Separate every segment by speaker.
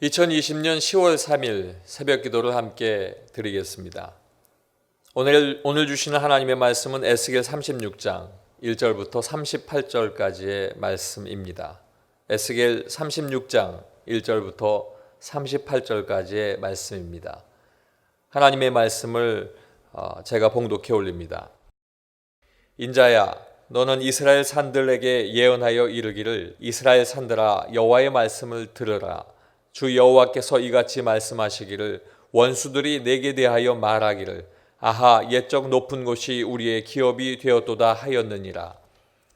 Speaker 1: 2020년 10월 3일 새벽 기도를 함께 드리겠습니다. 오늘 주시는 하나님의 말씀은 에스겔 36장 1절부터 38절까지의 말씀입니다. 에스겔 36장 1절부터 38절까지의 말씀입니다. 하나님의 말씀을 제가 봉독해 올립니다. 인자야, 너는 이스라엘 산들에게 예언하여 이르기를, 이스라엘 산들아, 여호와의 말씀을 들으라. 주 여호와께서 이같이 말씀하시기를, 원수들이 내게 대하여 말하기를, 아하, 옛적 높은 곳이 우리의 기업이 되었도다 하였느니라.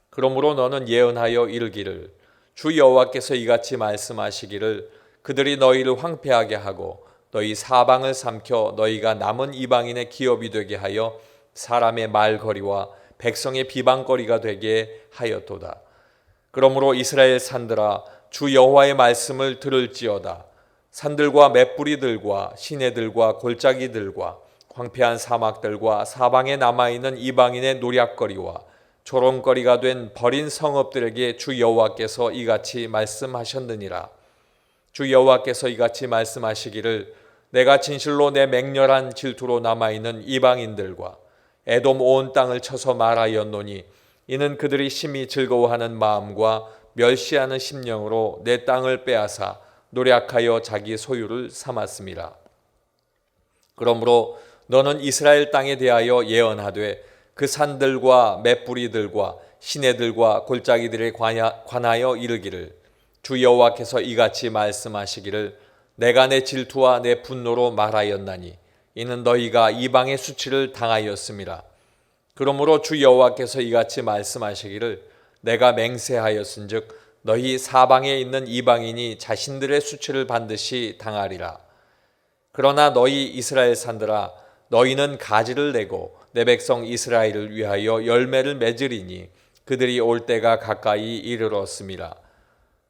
Speaker 1: 그러므로 너는 예언하여 이르기를, 주 여호와께서 이같이 말씀하시기를, 그들이 너희를 황폐하게 하고 너희 사방을 삼켜 너희가 남은 이방인의 기업이 되게 하여 사람의 말거리와 백성의 비방거리가 되게 하였도다. 그러므로 이스라엘 산들아, 주 여호와의 말씀을 들을지어다. 산들과 맷뿌리들과 시내들과 골짜기들과 황폐한 사막들과 사방에 남아있는 이방인의 노략거리와 조롱거리가 된 버린 성읍들에게 주 여호와께서 이같이 말씀하셨느니라. 주 여호와께서 이같이 말씀하시기를, 내가 진실로 내 맹렬한 질투로 남아있는 이방인들과 에돔 온 땅을 쳐서 말하였노니, 이는 그들이 심히 즐거워하는 마음과 멸시하는 심령으로 내 땅을 빼앗아 노략하여 자기 소유를 삼았음이라. 그러므로 너는 이스라엘 땅에 대하여 예언하되, 그 산들과 맷뿌리들과 시내들과 골짜기들에 관하여 이르기를, 주 여호와께서 이같이 말씀하시기를, 내가 내 질투와 내 분노로 말하였나니 이는 너희가 이방의 수치를 당하였음이라. 그러므로 주 여호와께서 이같이 말씀하시기를, 내가 맹세하였은즉 너희 사방에 있는 이방인이 자신들의 수치를 반드시 당하리라. 그러나 너희 이스라엘 산들아, 너희는 가지를 내고 내 백성 이스라엘을 위하여 열매를 맺으리니 그들이 올 때가 가까이 이르렀음이라.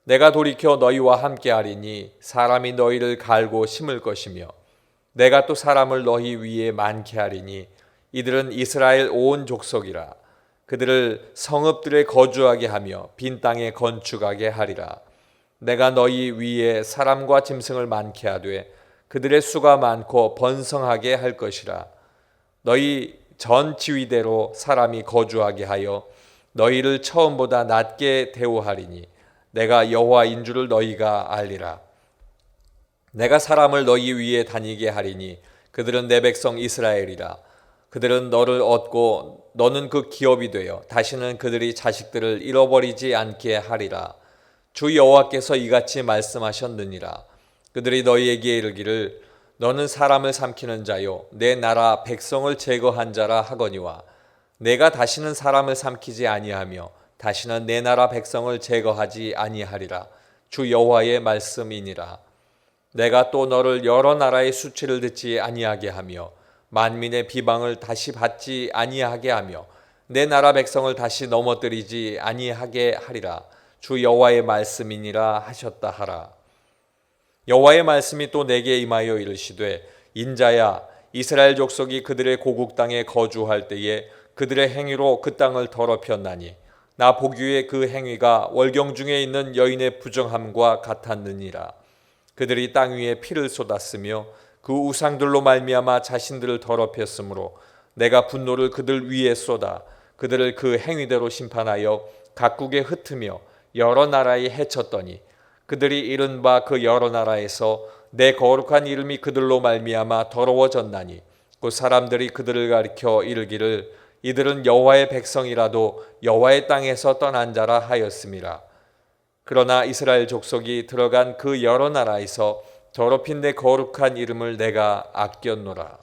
Speaker 1: 내가 돌이켜 너희와 함께하리니 사람이 너희를 갈고 심을 것이며, 내가 또 사람을 너희 위에 많게 하리니 이들은 이스라엘 온 족속이라. 그들을 성읍들에 거주하게 하며 빈 땅에 건축하게 하리라. 내가 너희 위에 사람과 짐승을 많게 하되 그들의 수가 많고 번성하게 할 것이라. 너희 전 지위대로 사람이 거주하게 하여 너희를 처음보다 낮게 대우하리니 내가 여호와인 줄을 너희가 알리라. 내가 사람을 너희 위에 다니게 하리니 그들은 내 백성 이스라엘이라. 그들은 너를 얻고 너는 그 기업이 되어 다시는 그들이 자식들을 잃어버리지 않게 하리라. 주 여호와께서 이같이 말씀하셨느니라. 그들이 너희에게 이르기를, 너는 사람을 삼키는 자요 내 나라 백성을 제거한 자라 하거니와, 내가 다시는 사람을 삼키지 아니하며 다시는 내 나라 백성을 제거하지 아니하리라. 주 여호와의 말씀이니라. 내가 또 너를 여러 나라의 수치를 듣지 아니하게 하며 만민의 비방을 다시 받지 아니하게 하며 내 나라 백성을 다시 넘어뜨리지 아니하게 하리라. 주 여호와의 말씀이니라 하셨다 하라. 여호와의 말씀이 또 내게 임하여 이르시되, 인자야, 이스라엘 족속이 그들의 고국 땅에 거주할 때에 그들의 행위로 그 땅을 더럽혔나니 나 보기에 그 행위가 월경 중에 있는 여인의 부정함과 같았느니라. 그들이 땅 위에 피를 쏟았으며 그 우상들로 말미암아 자신들을 더럽혔으므로 내가 분노를 그들 위에 쏟아 그들을 그 행위대로 심판하여 각국에 흩으며 여러 나라에 해쳤더니, 그들이 이른 바 그 여러 나라에서 내 거룩한 이름이 그들로 말미암아 더러워졌나니 그 사람들이 그들을 가리켜 이르기를, 이들은 여호와의 백성이라도 여호와의 땅에서 떠난 자라 하였음이라. 그러나 이스라엘 족속이 들어간 그 여러 나라에서 더럽힌 내 거룩한 이름을 내가 아꼈노라.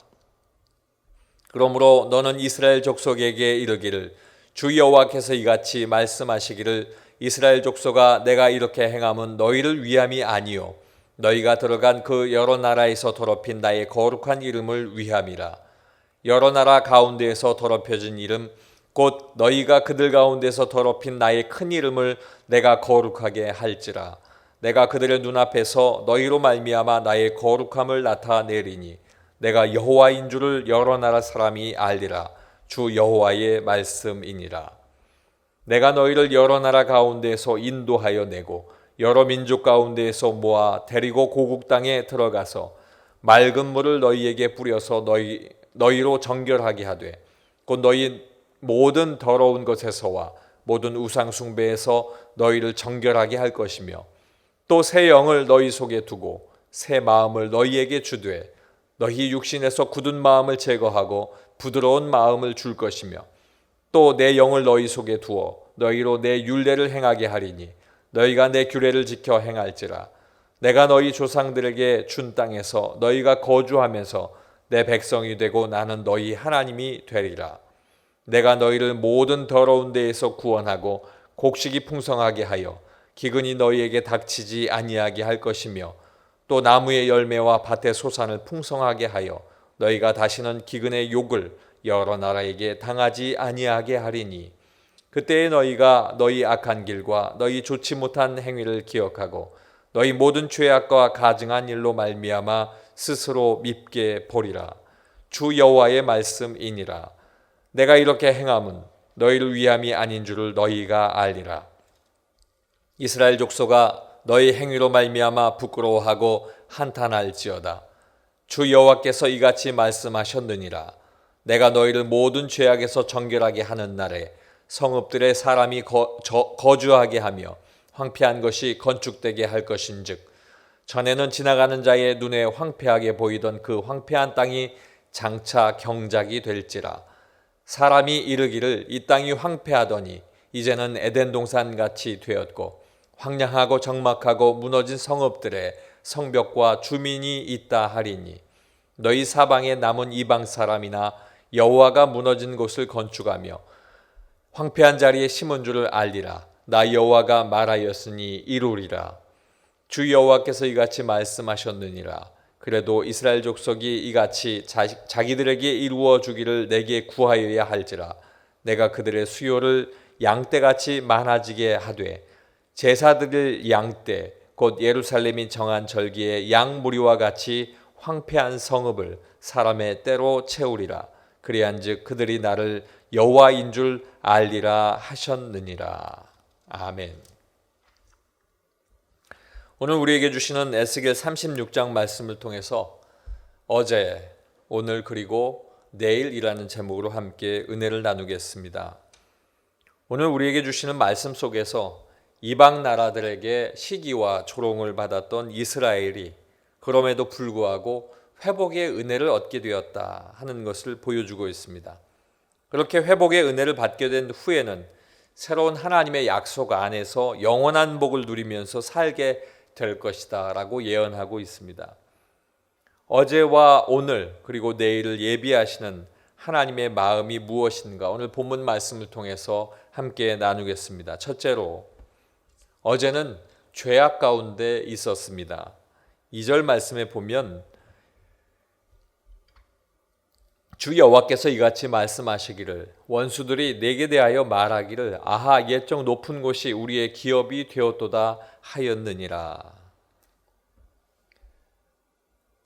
Speaker 1: 그러므로 너는 이스라엘 족속에게 이르기를, 주 여호와께서 이같이 말씀하시기를, 이스라엘 족속아, 내가 이렇게 행함은 너희를 위함이 아니요 너희가 들어간 그 여러 나라에서 더럽힌 나의 거룩한 이름을 위함이라. 여러 나라 가운데에서 더럽혀진 이름 곧 너희가 그들 가운데서 더럽힌 나의 큰 이름을 내가 거룩하게 할지라. 내가 그들의 눈앞에서 너희로 말미암아 나의 거룩함을 나타내리니 내가 여호와인 줄을 여러 나라 사람이 알리라. 주 여호와의 말씀이니라. 내가 너희를 여러 나라 가운데서 인도하여 내고 여러 민족 가운데에서 모아 데리고 고국 땅에 들어가서 맑은 물을 너희에게 뿌려서 너희로 정결하게 하되 곧 너희 모든 더러운 것에서와 모든 우상 숭배에서 너희를 정결하게 할 것이며 또 새 영을 너희 속에 두고 새 마음을 너희에게 주되 너희 육신에서 굳은 마음을 제거하고 부드러운 마음을 줄 것이며 또 내 영을 너희 속에 두어 너희로 내 율례를 행하게 하리니 너희가 내 규례를 지켜 행할지라. 내가 너희 조상들에게 준 땅에서 너희가 거주하면서 내 백성이 되고 나는 너희 하나님이 되리라. 내가 너희를 모든 더러운 데에서 구원하고 곡식이 풍성하게 하여 기근이 너희에게 닥치지 아니하게 할 것이며 또 나무의 열매와 밭의 소산을 풍성하게 하여 너희가 다시는 기근의 욕을 여러 나라에게 당하지 아니하게 하리니 그때에 너희가 너희 악한 길과 너희 좋지 못한 행위를 기억하고 너희 모든 죄악과 가증한 일로 말미암아 스스로 밉게 보리라. 주 여호와의 말씀이니라. 내가 이렇게 행함은 너희를 위함이 아닌 줄을 너희가 알리라. 이스라엘 족속아 너희 행위로 말미암아 부끄러워하고 한탄할지어다. 주 여호와께서 이같이 말씀하셨느니라. 내가 너희를 모든 죄악에서 정결하게 하는 날에 성읍들의 사람이 거주하게 하며 황폐한 것이 건축되게 할 것인즉 전에는 지나가는 자의 눈에 황폐하게 보이던 그 황폐한 땅이 장차 경작이 될지라. 사람이 이르기를 이 땅이 황폐하더니 이제는 에덴 동산같이 되었고 황량하고 적막하고 무너진 성읍들의 성벽과 주민이 있다 하리니 너희 사방에 남은 이방 사람이나 여호와가 무너진 곳을 건축하며 황폐한 자리에 심은 줄을 알리라. 나 여호와가 말하였으니 이루리라. 주 여호와께서 이같이 말씀하셨느니라. 그래도 이스라엘 족속이 이같이 자기들에게 이루어 주기를 내게 구하여야 할지라. 내가 그들의 수요를 양떼같이 많아지게 하되 제사드릴 양떼 곧 예루살렘이 정한 절기의 양 무리와 같이 황폐한 성읍을 사람의 때로 채우리라. 그리한즉 그들이 나를 여호와인 줄 알리라 하셨느니라. 아멘. 오늘 우리에게 주시는 에스겔 36장 말씀을 통해서 어제, 오늘 그리고 내일이라는 제목으로 함께 은혜를 나누겠습니다. 오늘 우리에게 주시는 말씀 속에서 이방 나라들에게 시기와 조롱을 받았던 이스라엘이 그럼에도 불구하고 회복의 은혜를 얻게 되었다 하는 것을 보여주고 있습니다. 그렇게 회복의 은혜를 받게 된 후에는 새로운 하나님의 약속 안에서 영원한 복을 누리면서 살게 될 것이다 라고 예언하고 있습니다. 어제와 오늘 그리고 내일을 예비하시는 하나님의 마음이 무엇인가 오늘 본문 말씀을 통해서 함께 나누겠습니다. 첫째로 어제는 죄악 가운데 있었습니다. 2절 말씀에 보면 주 여호와께서 이같이 말씀하시기를 원수들이 내게 대하여 말하기를 아하 옛적 높은 곳이 우리의 기업이 되었도다 하였느니라.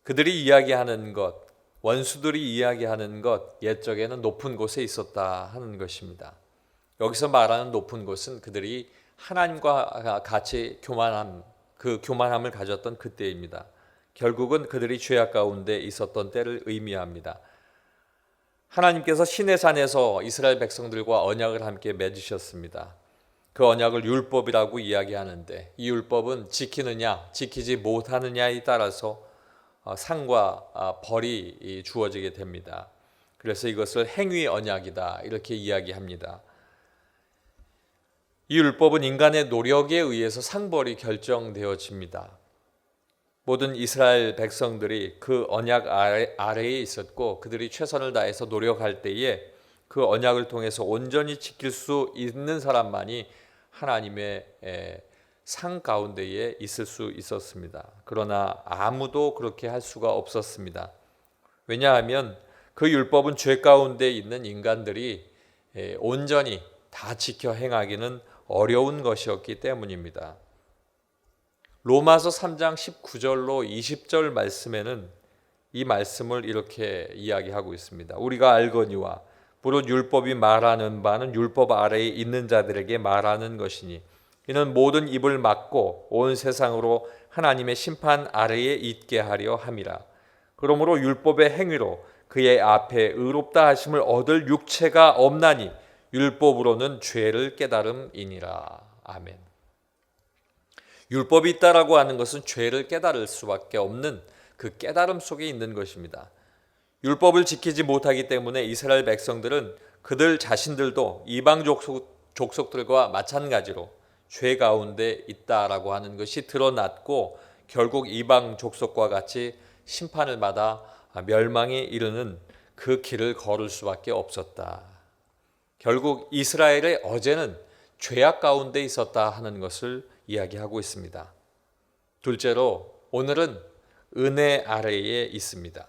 Speaker 1: 그들이 이야기하는 것, 원수들이 이야기하는 것 옛적에는 높은 곳에 있었다 하는 것입니다. 여기서 말하는 높은 곳은 그들이 하나님과 같이 그 교만함을 가졌던 그때입니다. 결국은 그들이 죄악 가운데 있었던 때를 의미합니다. 하나님께서 시내산에서 이스라엘 백성들과 언약을 함께 맺으셨습니다. 그 언약을 율법이라고 이야기하는데 이 율법은 지키느냐 지키지 못하느냐에 따라서 상과 벌이 주어지게 됩니다. 그래서 이것을 행위 언약이다 이렇게 이야기합니다. 이 율법은 인간의 노력에 의해서 상벌이 결정되어집니다. 모든 이스라엘 백성들이 그 언약 아래에 있었고 그들이 최선을 다해서 노력할 때에 그 언약을 통해서 온전히 지킬 수 있는 사람만이 하나님의 상 가운데에 있을 수 있었습니다. 그러나 아무도 그렇게 할 수가 없었습니다. 왜냐하면 그 율법은 죄 가운데 있는 인간들이 온전히 다 지켜 행하기는 어려운 것이었기 때문입니다. 로마서 3장 19절로 20절 말씀에는 이 말씀을 이렇게 이야기하고 있습니다. 우리가 알거니와 무릇 율법이 말하는 바는 율법 아래에 있는 자들에게 말하는 것이니 이는 모든 입을 막고 온 세상으로 하나님의 심판 아래에 있게 하려 함이라. 그러므로 율법의 행위로 그의 앞에 의롭다 하심을 얻을 육체가 없나니 율법으로는 죄를 깨달음이니라. 아멘. 율법이 있다라고 하는 것은 죄를 깨달을 수밖에 없는 그 깨달음 속에 있는 것입니다. 율법을 지키지 못하기 때문에 이스라엘 백성들은 그들 자신들도 이방 족속들과 마찬가지로 죄 가운데 있다라고 하는 것이 드러났고 결국 이방 족속과 같이 심판을 받아 멸망에 이르는 그 길을 걸을 수밖에 없었다. 결국 이스라엘의 어제는 죄악 가운데 있었다 하는 것을 이야기하고 있습니다. 둘째로 오늘은 은혜 아래에 있습니다.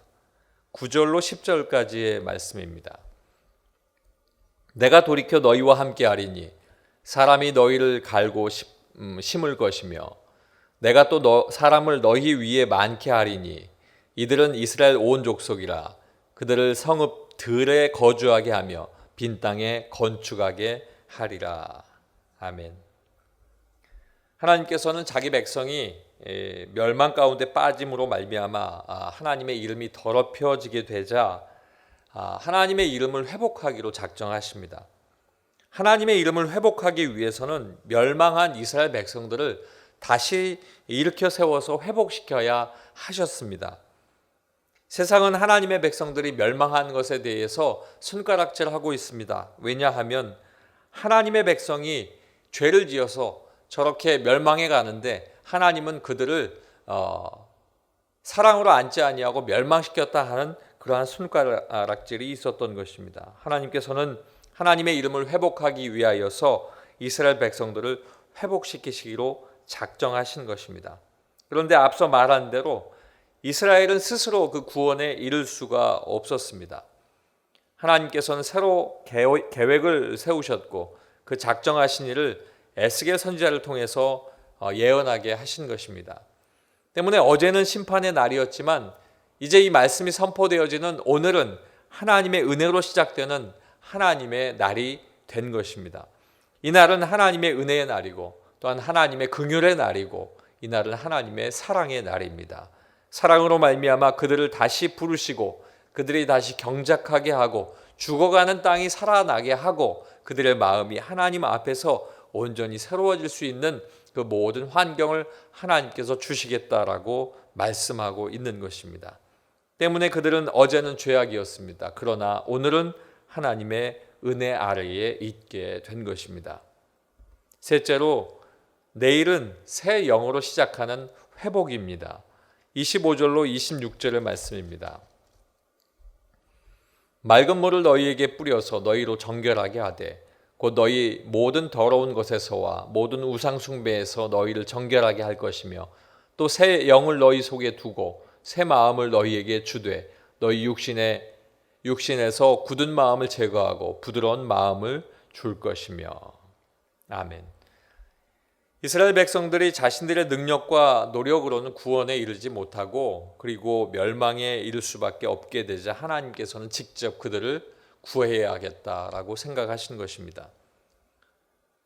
Speaker 1: 9절로 10절까지의 말씀입니다. 내가 돌이켜 너희와 함께 하리니 사람이 너희를 갈고 심을 것이며 내가 또 사람을 너희 위에 많게 하리니 이들은 이스라엘 온 족속이라 그들을 성읍 들에 거주하게 하며 빈 땅에 건축하게 하리라. 아멘. 하나님께서는 자기 백성이 멸망 가운데 빠짐으로 말미암아 하나님의 이름이 더럽혀지게 되자 하나님의 이름을 회복하기로 작정하십니다. 하나님의 이름을 회복하기 위해서는 멸망한 이스라엘 백성들을 다시 일으켜 세워서 회복시켜야 하셨습니다. 세상은 하나님의 백성들이 멸망한 것에 대해서 손가락질하고 있습니다. 왜냐하면 하나님의 백성이 죄를 지어서 저렇게 멸망해 가는데 하나님은 그들을 사랑으로 안지 아니하고 멸망시켰다 하는 그러한 손가락질이 있었던 것입니다. 하나님께서는 하나님의 이름을 회복하기 위하여서 이스라엘 백성들을 회복시키시기로 작정하신 것입니다. 그런데 앞서 말한 대로 이스라엘은 스스로 그 구원에 이를 수가 없었습니다. 하나님께서는 새로 계획을 세우셨고 그 작정하신 일을 에스겔 선지자를 통해서 예언하게 하신 것입니다. 때문에 어제는 심판의 날이었지만 이제 이 말씀이 선포되어지는 오늘은 하나님의 은혜로 시작되는 하나님의 날이 된 것입니다. 이 날은 하나님의 은혜의 날이고 또한 하나님의 긍휼의 날이고 이 날은 하나님의 사랑의 날입니다. 사랑으로 말미암아 그들을 다시 부르시고 그들이 다시 경작하게 하고 죽어가는 땅이 살아나게 하고 그들의 마음이 하나님 앞에서 온전히 새로워질 수 있는 그 모든 환경을 하나님께서 주시겠다라고 말씀하고 있는 것입니다. 때문에 그들은 어제는 죄악이었습니다. 그러나 오늘은 하나님의 은혜 아래에 있게 된 것입니다. 셋째로 내일은 새 영으로 시작하는 회복입니다. 25절로 26절의 말씀입니다. 맑은 물을 너희에게 뿌려서 너희로 정결하게 하되 곧 너희 모든 더러운 것에서와 모든 우상 숭배에서 너희를 정결하게 할 것이며 또 새 영을 너희 속에 두고 새 마음을 너희에게 주되 너희 육신에서 굳은 마음을 제거하고 부드러운 마음을 줄 것이며. 아멘. 이스라엘 백성들이 자신들의 능력과 노력으로는 구원에 이르지 못하고 그리고 멸망에 이를 수밖에 없게 되자 하나님께서는 직접 그들을 구해야겠다라고 생각하신 것입니다.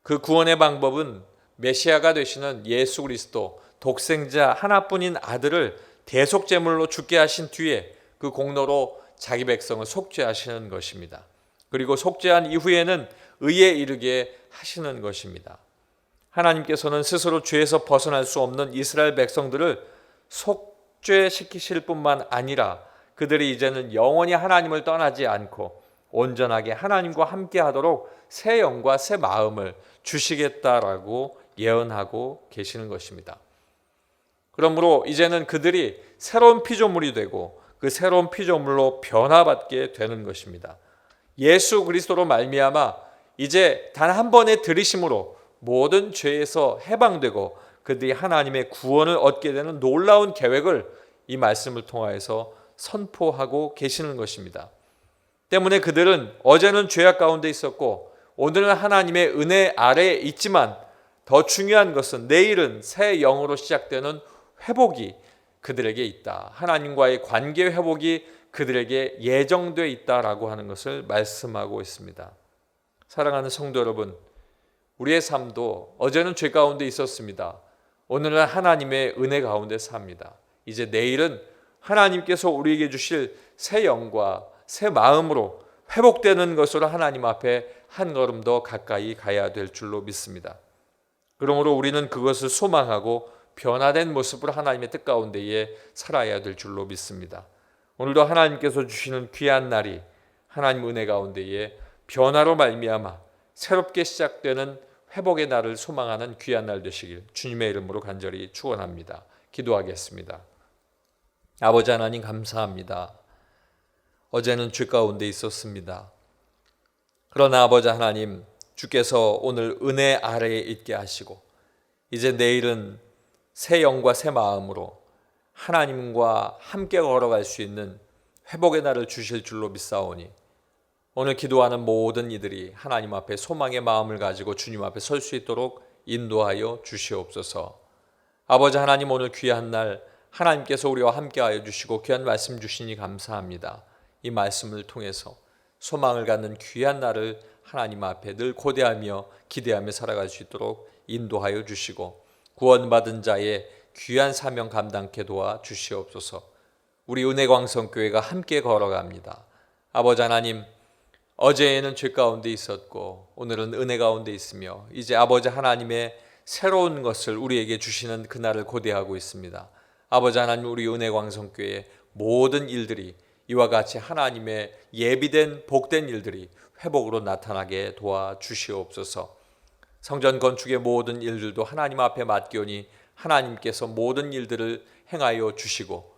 Speaker 1: 그 구원의 방법은 메시아가 되시는 예수 그리스도 독생자 하나뿐인 아들을 대속제물로 죽게 하신 뒤에 그 공로로 자기 백성을 속죄하시는 것입니다. 그리고 속죄한 이후에는 의에 이르게 하시는 것입니다. 하나님께서는 스스로 죄에서 벗어날 수 없는 이스라엘 백성들을 속죄시키실 뿐만 아니라 그들이 이제는 영원히 하나님을 떠나지 않고 온전하게 하나님과 함께 하도록 새 영과 새 마음을 주시겠다라고 예언하고 계시는 것입니다. 그러므로 이제는 그들이 새로운 피조물이 되고 그 새로운 피조물로 변화받게 되는 것입니다. 예수 그리스도로 말미암아 이제 단 한 번의 들이심으로 모든 죄에서 해방되고 그들이 하나님의 구원을 얻게 되는 놀라운 계획을 이 말씀을 통하여서 선포하고 계시는 것입니다. 때문에 그들은 어제는 죄악 가운데 있었고 오늘은 하나님의 은혜 아래에 있지만 더 중요한 것은 내일은 새 영으로 시작되는 회복이 그들에게 있다. 하나님과의 관계 회복이 그들에게 예정되어 있다라고 하는 것을 말씀하고 있습니다. 사랑하는 성도 여러분, 우리의 삶도 어제는 죄 가운데 있었습니다. 오늘은 하나님의 은혜 가운데 삽니다. 이제 내일은 하나님께서 우리에게 주실 새 영과 새 마음으로 회복되는 것으로 하나님 앞에 한 걸음 더 가까이 가야 될 줄로 믿습니다. 그러므로 우리는 그것을 소망하고 변화된 모습으로 하나님의 뜻 가운데에 살아야 될 줄로 믿습니다. 오늘도 하나님께서 주시는 귀한 날이 하나님 은혜 가운데에 변화로 말미암아 새롭게 시작되는 회복의 날을 소망하는 귀한 날 되시길 주님의 이름으로 간절히 축원합니다. 기도하겠습니다. 아버지 하나님 감사합니다. 어제는 죄 가운데 있었습니다. 그러나 아버지 하나님, 주께서 오늘 은혜 아래에 있게 하시고 이제 내일은 새 영과 새 마음으로 하나님과 함께 걸어갈 수 있는 회복의 날을 주실 줄로 믿사오니 오늘 기도하는 모든 이들이 하나님 앞에 소망의 마음을 가지고 주님 앞에 설 수 있도록 인도하여 주시옵소서. 아버지 하나님, 오늘 귀한 날 하나님께서 우리와 함께하여 주시고 귀한 말씀 주시니 감사합니다. 이 말씀을 통해서 소망을 갖는 귀한 날을 하나님 앞에 늘 고대하며 기대하며 살아갈 수 있도록 인도하여 주시고 구원받은 자의 귀한 사명 감당케 도와 주시옵소서. 우리 은혜광성교회가 함께 걸어갑니다. 아버지 하나님, 어제에는 죄 가운데 있었고 오늘은 은혜 가운데 있으며 이제 아버지 하나님의 새로운 것을 우리에게 주시는 그날을 고대하고 있습니다. 아버지 하나님, 우리 은혜광성교회의 모든 일들이 이와 같이 하나님의 예비된 복된 일들이 회복으로 나타나게 도와주시옵소서. 성전 건축의 모든 일들도 하나님 앞에 맡기오니 하나님께서 모든 일들을 행하여 주시고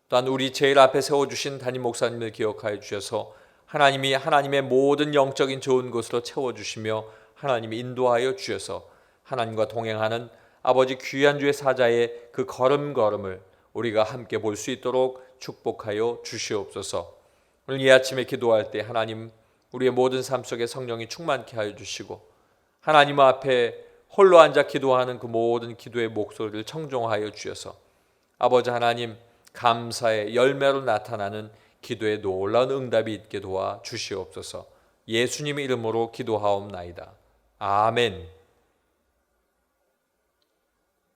Speaker 1: 또한 우리 제일 앞에 세워주신 담임 목사님을 기억하여 주셔서 하나님이 하나님의 모든 영적인 좋은 것으로 채워주시며 하나님이 인도하여 주셔서 하나님과 동행하는 아버지 귀한 주의 사자의 그 걸음걸음을 우리가 함께 볼 수 있도록 축복하여 주시옵소서. 오늘 이 아침에 기도할 때 하나님, 우리의 모든 삶 속에 성령이 충만케 하여 주시고 하나님 앞에 홀로 앉아 기도하는 그 모든 기도의 목소리를 청종하여 주셔서 아버지 하나님, 감사의 열매로 나타나는 기도에 놀라운 응답이 있게 도와 주시옵소서. 예수님의 이름으로 기도하옵나이다. 아멘.